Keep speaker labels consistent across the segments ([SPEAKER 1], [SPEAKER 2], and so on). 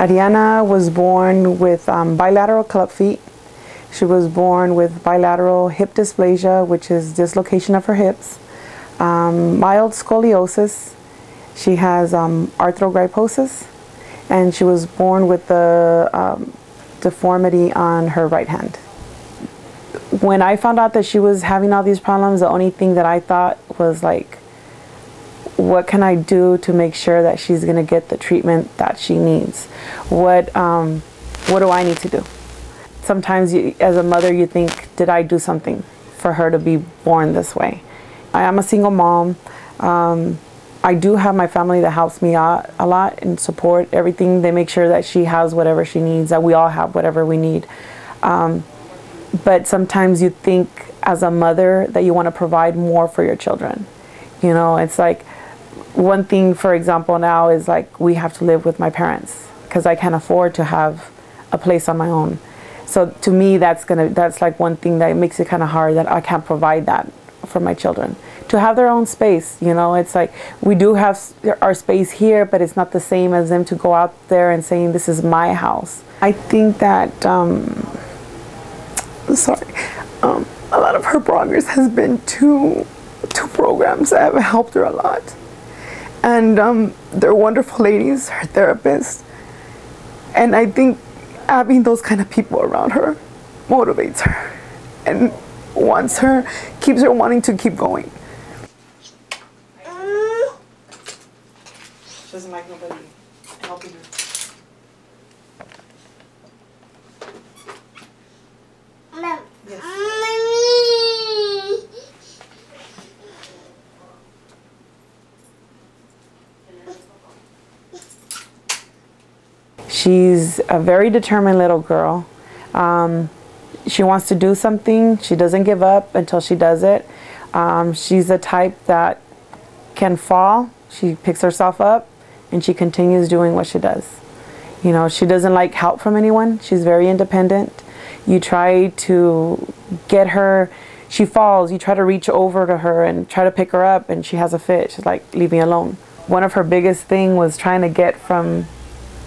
[SPEAKER 1] Arianna was born with bilateral club feet. She was born with bilateral hip dysplasia, which is dislocation of her hips, mild scoliosis. She has arthrogryposis, and she was born with the deformity on her right hand. When I found out that she was having all these problems, the only thing that I thought was like, what can I do to make sure that she's going to get the treatment that she needs? What do I need to do? Sometimes as a mother, you think, did I do something for her to be born this way? I am a single mom. I do have my family that helps me out a lot and support everything. They make sure that she has whatever she needs, that we all have whatever we need. But sometimes you think as a mother that you want to provide more for your children. You know, it's like one thing, for example, now is like we have to live with my parents because I can't afford to have a place on my own. So to me, that's like one thing that makes it kind of hard, that I can't provide that for my children. To have their own space, you know, it's like we do have our space here, but it's not the same as them to go out there and saying, this is my house. I think that, a lot of her progress has been two programs that have helped her a lot. And they're wonderful ladies, her therapists. And I think having those kind of people around her motivates her and keeps her wanting to keep going. She doesn't like nobody helping her. Yes. She's a very determined little girl. She wants to do something. She doesn't give up until she does it. She's the type that can fall. She picks herself up and she continues doing what she does. You know, she doesn't like help from anyone. She's very independent. You try to get her, she falls, you try to reach over to her and try to pick her up and she has a fit. She's like, leave me alone. One of her biggest thing was trying to get from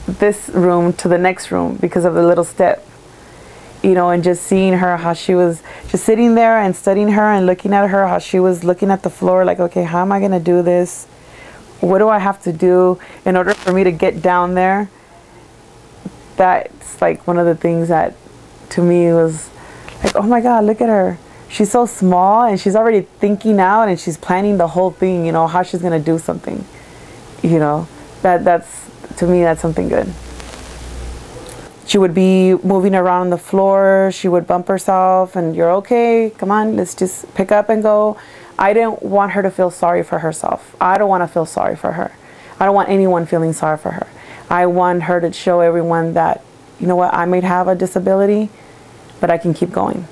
[SPEAKER 1] this room to the next room because of the little step, you know, and just seeing her, how she was just sitting there and studying her and looking at her, how she was looking at the floor like, okay, how am I going to do this? What do I have to do in order for me to get down there? That's like one of the things that to me was like, oh my God, look at her. She's so small and she's already thinking out and she's planning the whole thing, you know, how she's going to do something, you know, that's to me, that's something good. She would be moving around on the floor. She would bump herself and you're okay. Come on, let's just pick up and go. I didn't want her to feel sorry for herself. I don't want to feel sorry for her. I don't want anyone feeling sorry for her. I want her to show everyone that, you know what, I might have a disability, but I can keep going.